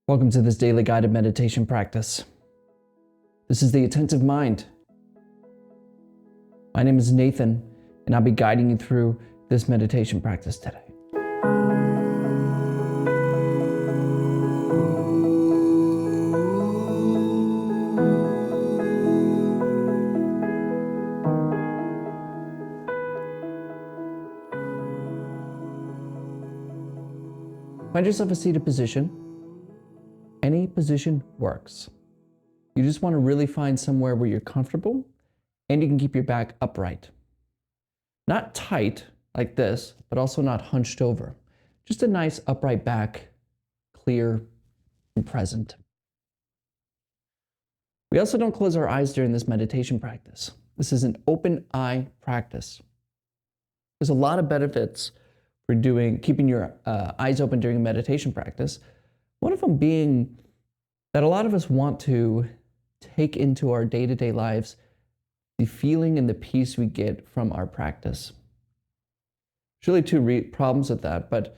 Welcome to this daily guided meditation practice. This is the Attentive Mind. My name is Nathan, and I'll be guiding you through this meditation practice today. Find yourself a seated position. Any position works. You just want to really find somewhere where you're comfortable and you can keep your back upright. Not tight like this, but also not hunched over. Just a nice upright back, clear and present. We also don't close our eyes during this meditation practice. This is an open eye practice. There's a lot of benefits for keeping your eyes open during a meditation practice. One of them being that a lot of us want to take into our day-to-day lives the feeling and the peace we get from our practice. There's really two problems with that, but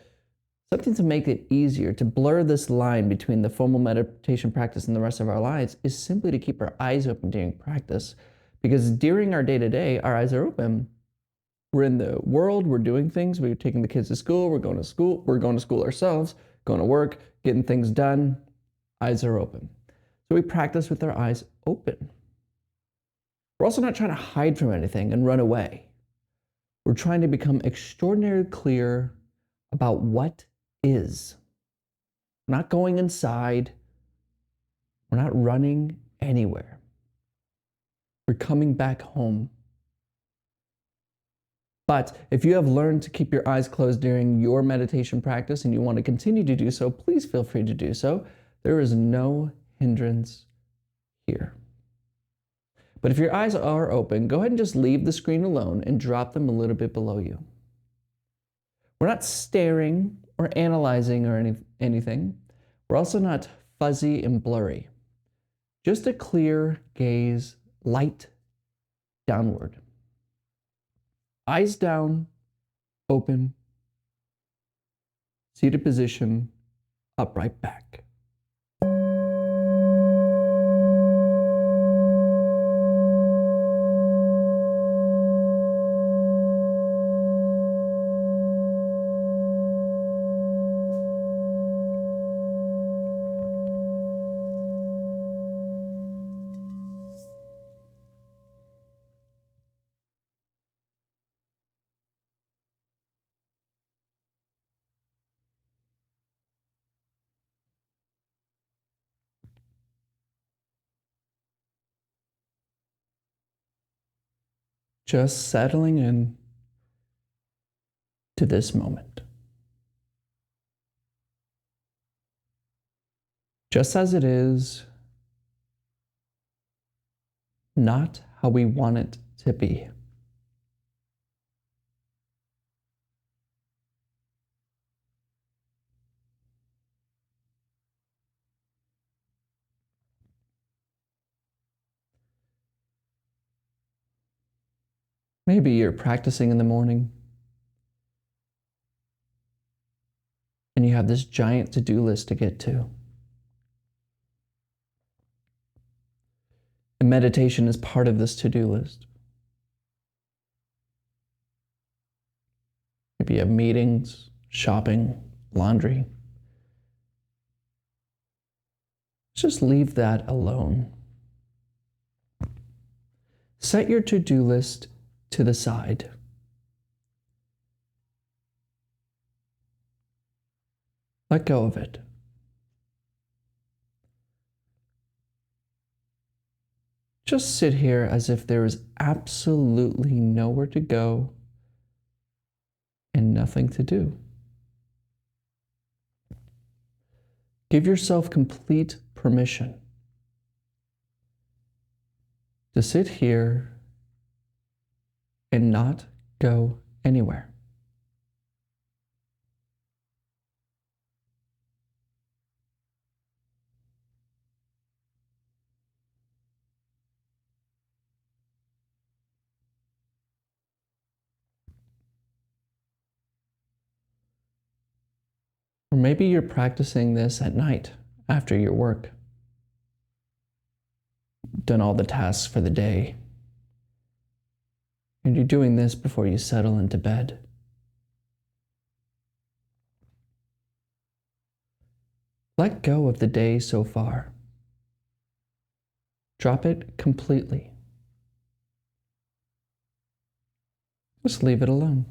something to make it easier, to blur this line between the formal meditation practice and the rest of our lives, is simply to keep our eyes open during practice. Because during our day-to-day, our eyes are open. We're in the world, we're doing things, we're taking the kids to school, we're going to school ourselves, going to work, getting things done, eyes are open. So we practice with our eyes open. We're also not trying to hide from anything and run away. We're trying to become extraordinarily clear about what is. We're not going inside. We're not running anywhere. We're coming back home. But if you have learned to keep your eyes closed during your meditation practice and you want to continue to do so, please feel free to do so. There is no hindrance here. But if your eyes are open, go ahead and just leave the screen alone and drop them a little bit below you. We're not staring or analyzing or anything. We're also not fuzzy and blurry. Just a clear gaze, light downward. Eyes down, open, seated position, upright back. Just settling in to this moment. Just as it is, not how we want it to be. Maybe you're practicing in the morning and you have this giant to-do list to get to. And meditation is part of this to-do list. Maybe you have meetings, shopping, laundry. Just leave that alone. Set your to-do list to the side. Let go of it. Just sit here as if there is absolutely nowhere to go and nothing to do. Give yourself complete permission to sit here and not go anywhere. Or maybe you're practicing this at night after your work, done all the tasks for the day, and you're doing this before you settle into bed. Let go of the day so far. Drop it completely. Just leave it alone.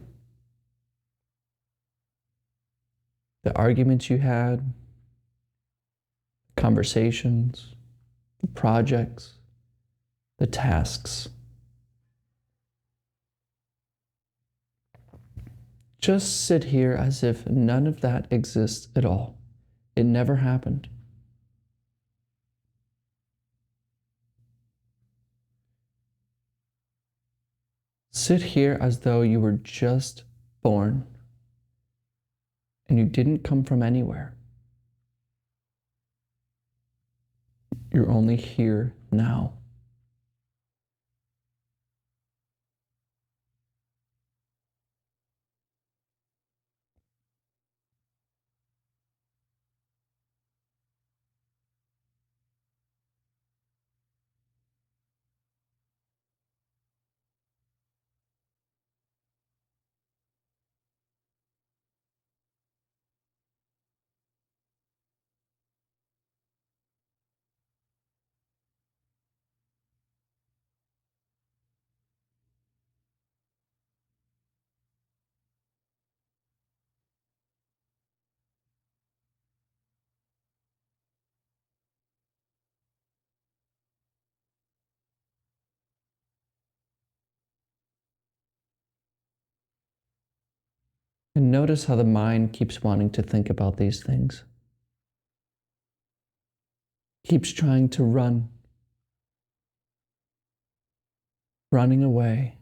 The arguments you had, conversations, the projects, the tasks. Just sit here as if none of that exists at all. It never happened. Sit here as though you were just born and you didn't come from anywhere. You're only here now. And notice how the mind keeps wanting to think about these things. Keeps trying to running away.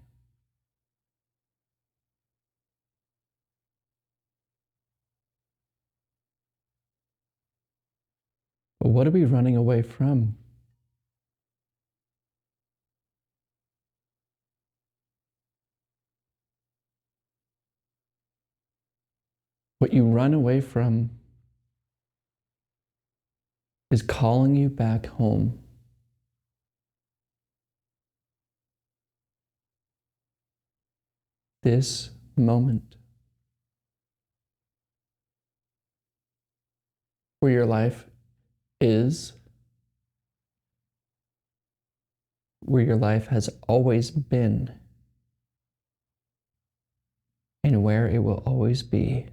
But what are we running away from? What you run away from is calling you back home. This moment, where your life is, where your life has always been, and where it will always be.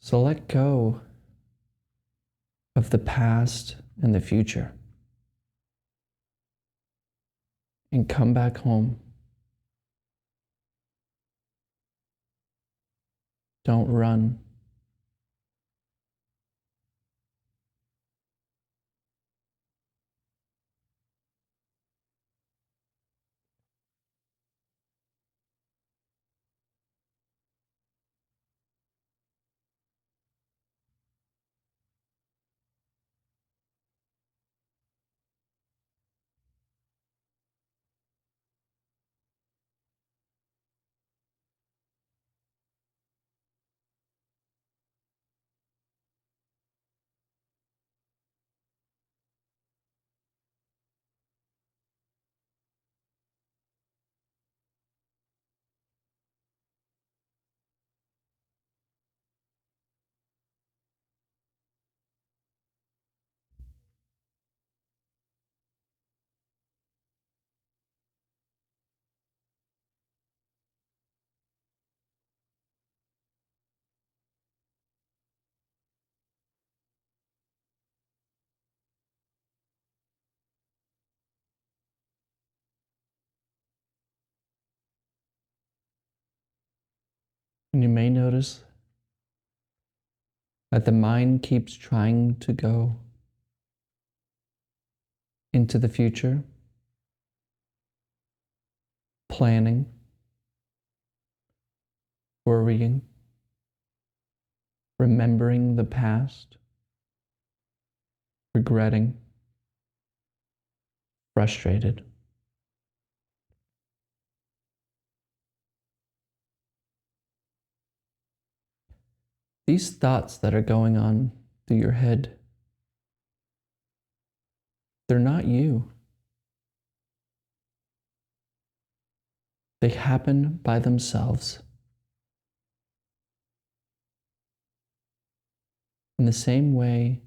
So let go of the past and the future and come back home. Don't run. And you may notice that the mind keeps trying to go into the future, planning, worrying, remembering the past, regretting, frustrated. These thoughts that are going on through your head, they're not you. They happen by themselves. In the same way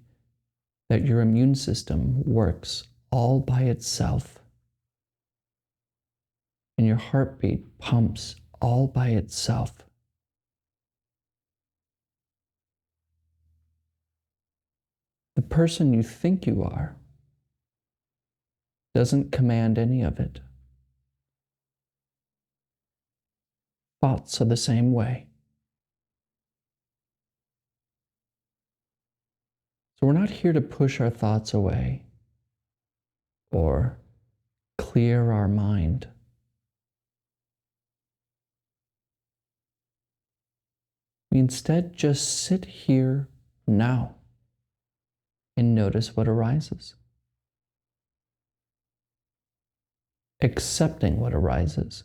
that your immune system works all by itself, and your heartbeat pumps all by itself. The person you think you are doesn't command any of it. Thoughts are the same way. So we're not here to push our thoughts away or clear our mind. We instead just sit here now and notice what arises, accepting what arises.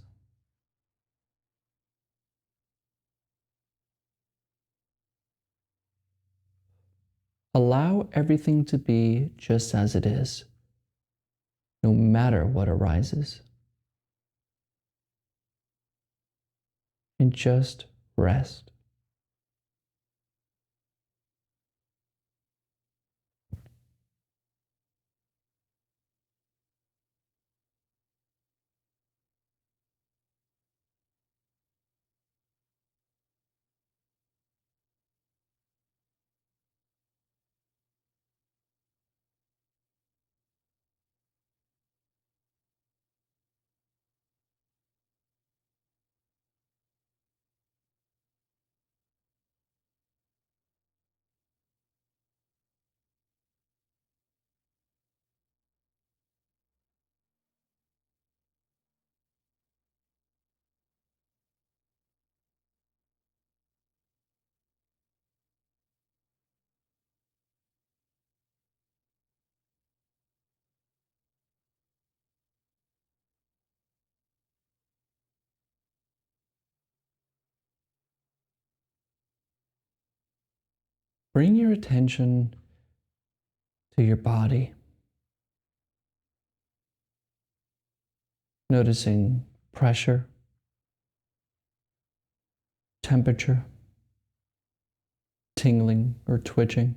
Allow everything to be just as it is, no matter what arises. And just rest. Bring your attention to your body, noticing pressure, temperature, tingling or twitching.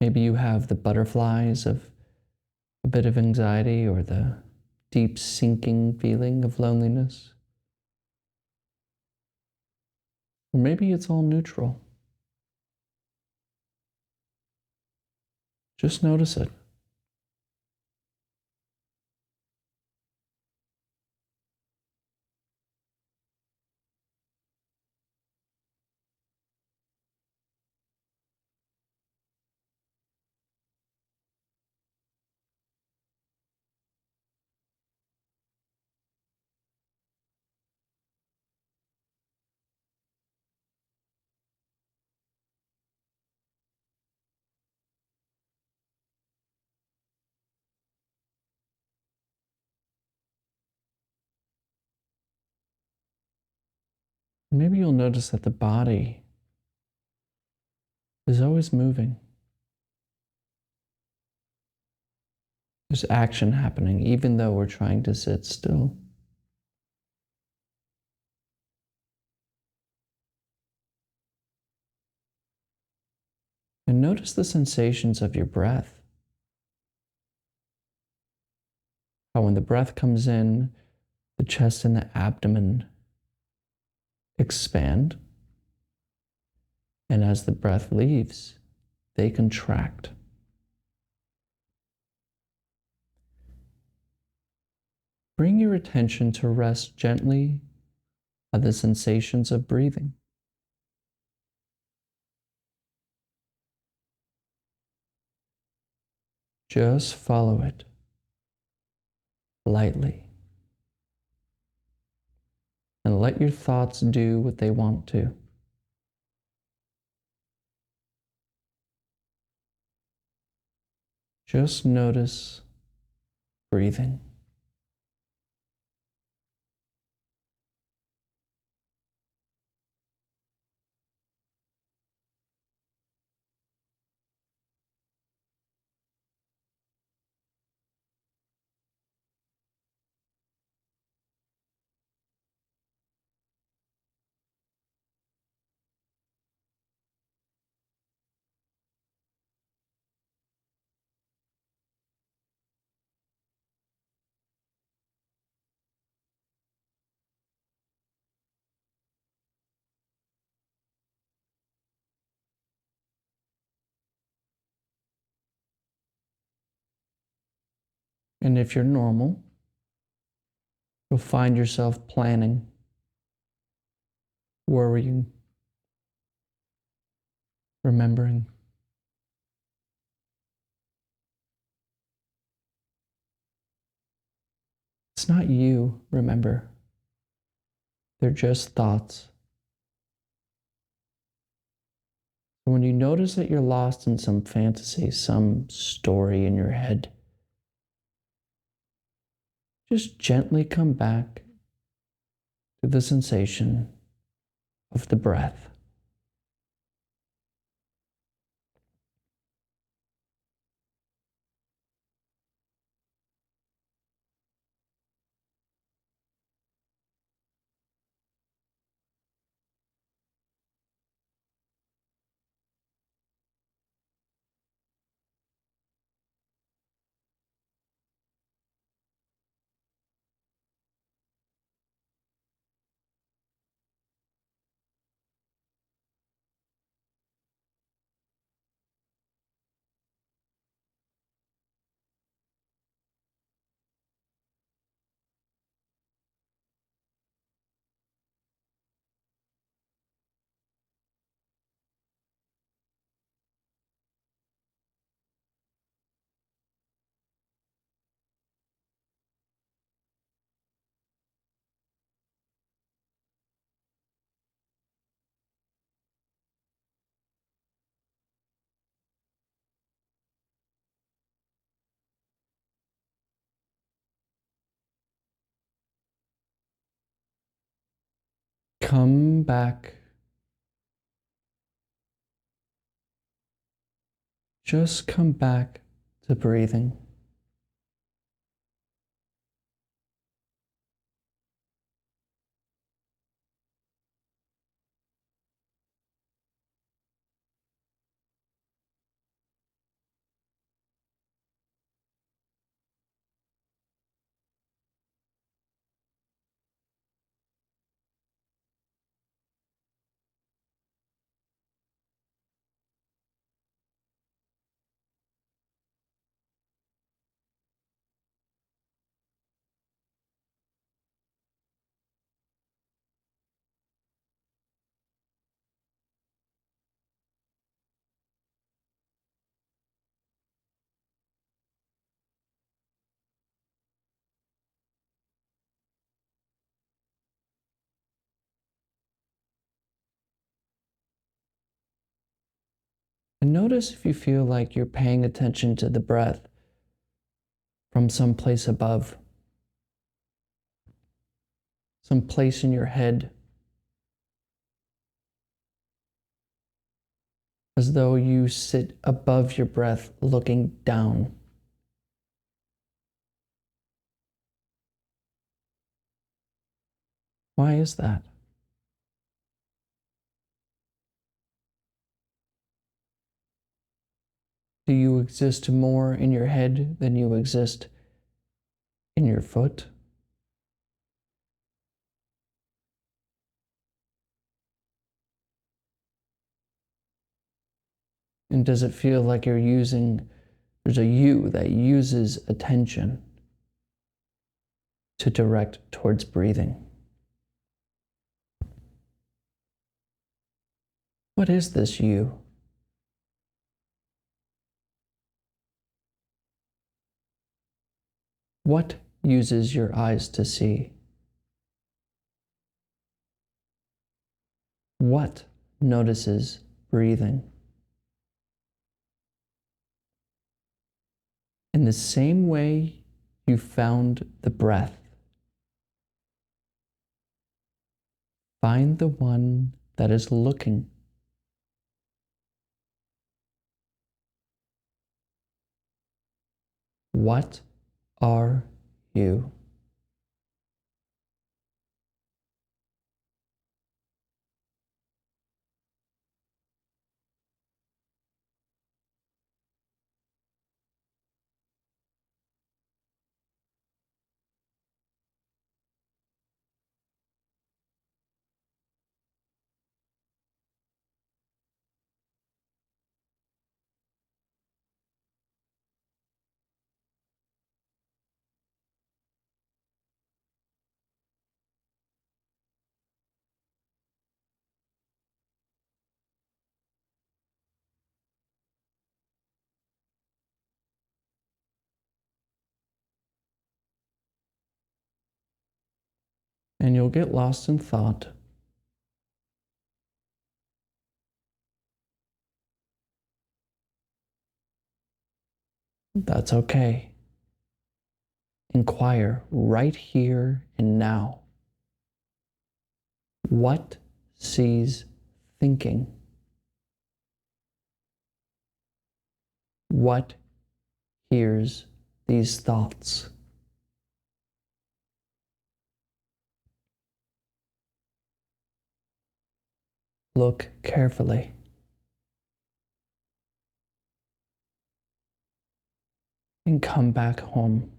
Maybe you have the butterflies of a bit of anxiety or the deep sinking feeling of loneliness. Or maybe it's all neutral. Just notice it. Maybe you'll notice that the body is always moving. There's action happening, even though we're trying to sit still. And notice the sensations of your breath. How when the breath comes in, the chest and the abdomen expand. And as the breath leaves, they contract. Bring your attention to rest gently on the sensations of breathing. Just follow it lightly. And let your thoughts do what they want to. Just notice breathing. And if you're normal, you'll find yourself planning, worrying, remembering. It's not you, remember. They're just thoughts. When you notice that you're lost in some fantasy, some story in your head, just gently come back to the sensation of the breath. Come back. Just come back to breathing. And notice if you feel like you're paying attention to the breath from some place above, some place in your head, as though you sit above your breath looking down. Why is that? Do you exist more in your head than you exist in your foot? And does it feel like there's a you that uses attention to direct towards breathing? What is this you? What uses your eyes to see? What notices breathing? In the same way you found the breath, find the one that is looking. What are you? And you'll get lost in thought. That's okay. Inquire right here and now. What sees thinking? What hears these thoughts? Look carefully. And come back home.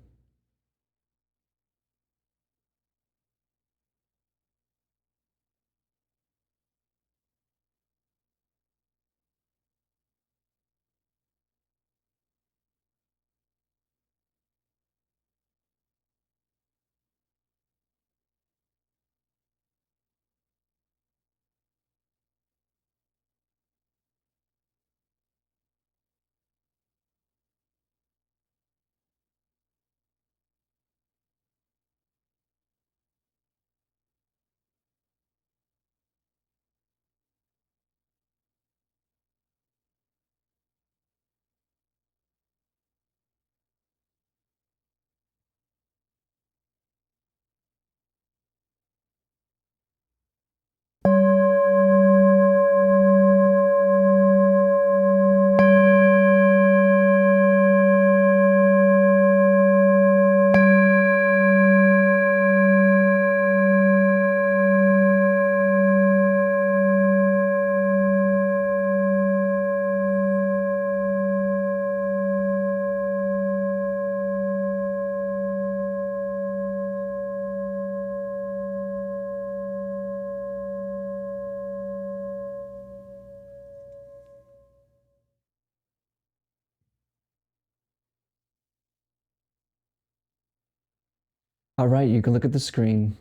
All right, you can look at the screen.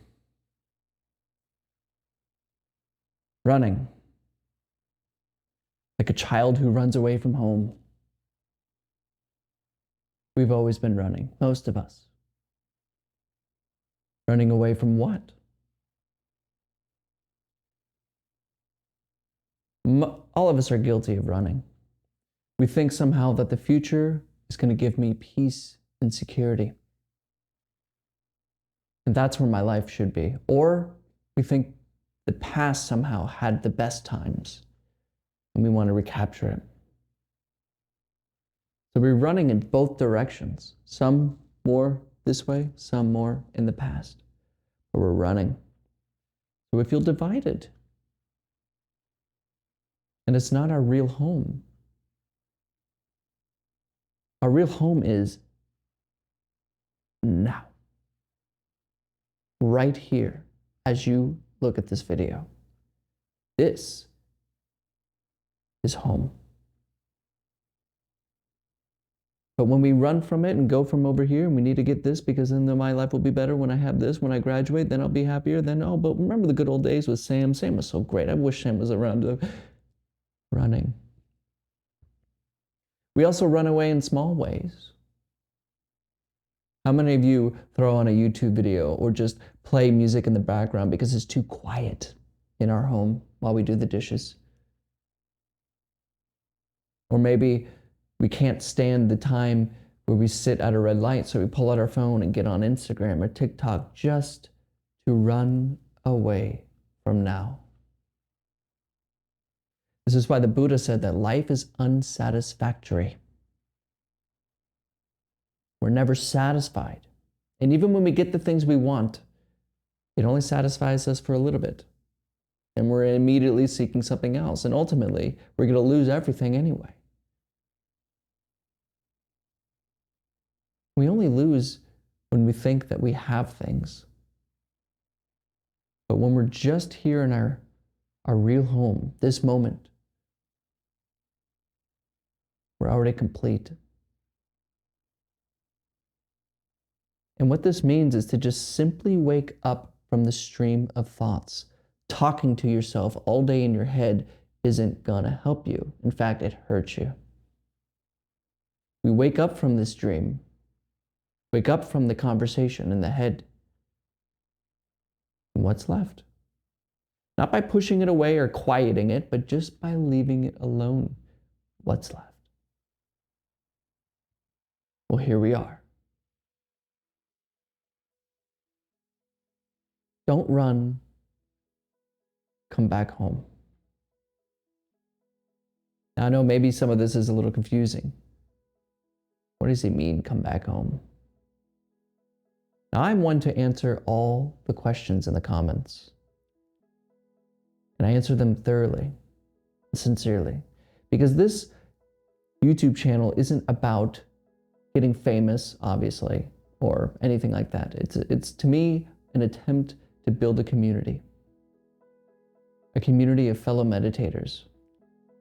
Running. Like a child who runs away from home. We've always been running, most of us. Running away from what? All of us are guilty of running. We think somehow that the future is going to give me peace and security. And that's where my life should be. Or we think the past somehow had the best times and we want to recapture it. So we're running in both directions. Some more this way, some more in the past. But we're running. So we feel divided. And it's not our real home. Our real home is now. Right here, as you look at this video. This is home. But when we run from it and go from over here and we need to get this because then my life will be better when I have this, when I graduate, then I'll be happier, then, oh, but remember the good old days with Sam? Sam was so great. I wish Sam was around. Running. We also run away in small ways. How many of you throw on a YouTube video or just play music in the background because it's too quiet in our home while we do the dishes? Or maybe we can't stand the time where we sit at a red light, so we pull out our phone and get on Instagram or TikTok just to run away from now. This is why the Buddha said that life is unsatisfactory. We're never satisfied. And even when we get the things we want, it only satisfies us for a little bit. And we're immediately seeking something else. And ultimately, we're going to lose everything anyway. We only lose when we think that we have things. But when we're just here in our real home, this moment, we're already complete. And what this means is to just simply wake up from the stream of thoughts. Talking to yourself all day in your head isn't gonna help you. In fact, it hurts you. We wake up from this dream, wake up from the conversation in the head. And what's left? Not by pushing it away or quieting it, but just by leaving it alone. What's left? Well, here we are. Don't run. Come back home. Now, I know maybe some of this is a little confusing. What does he mean, come back home? Now, I'm one to answer all the questions in the comments. And I answer them thoroughly and sincerely. Because this YouTube channel isn't about getting famous, obviously, or anything like that. It's to me an attempt to build a community of fellow meditators,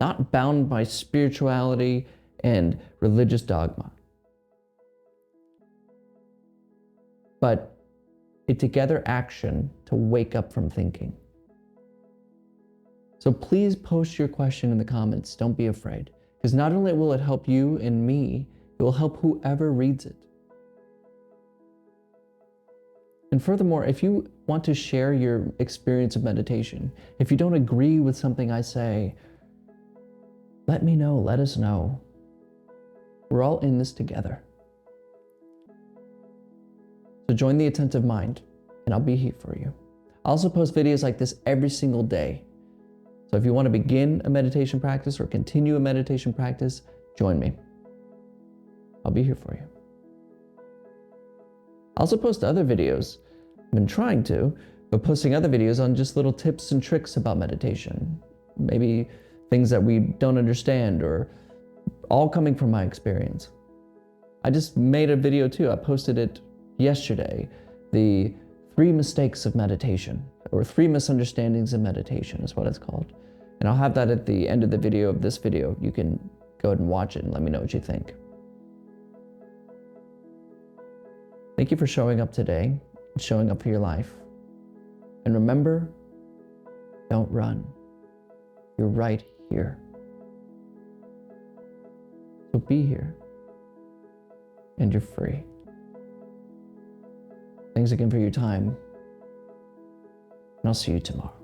not bound by spirituality and religious dogma, but a together action to wake up from thinking. So please post your question in the comments. Don't be afraid, because not only will it help you and me, it will help whoever reads it. And furthermore, if you want to share your experience of meditation, if you don't agree with something I say, let me know, let us know. We're all in this together. So join the Attentive Mind, and I'll be here for you. I also post videos like this every single day. So if you want to begin a meditation practice or continue a meditation practice, join me. I'll be here for you. I also post other videos. I've been trying to, but posting other videos on just little tips and tricks about meditation. Maybe things that we don't understand, or all coming from my experience. I just made a video too. I posted it yesterday. The 3 mistakes of meditation, or 3 misunderstandings of meditation is what it's called. And I'll have that at the end of the video of this video. You can go ahead and watch it and let me know what you think. Thank you for showing up today and showing up for your life. And remember, don't run. You're right here. So be here. And you're free. Thanks again for your time. And I'll see you tomorrow.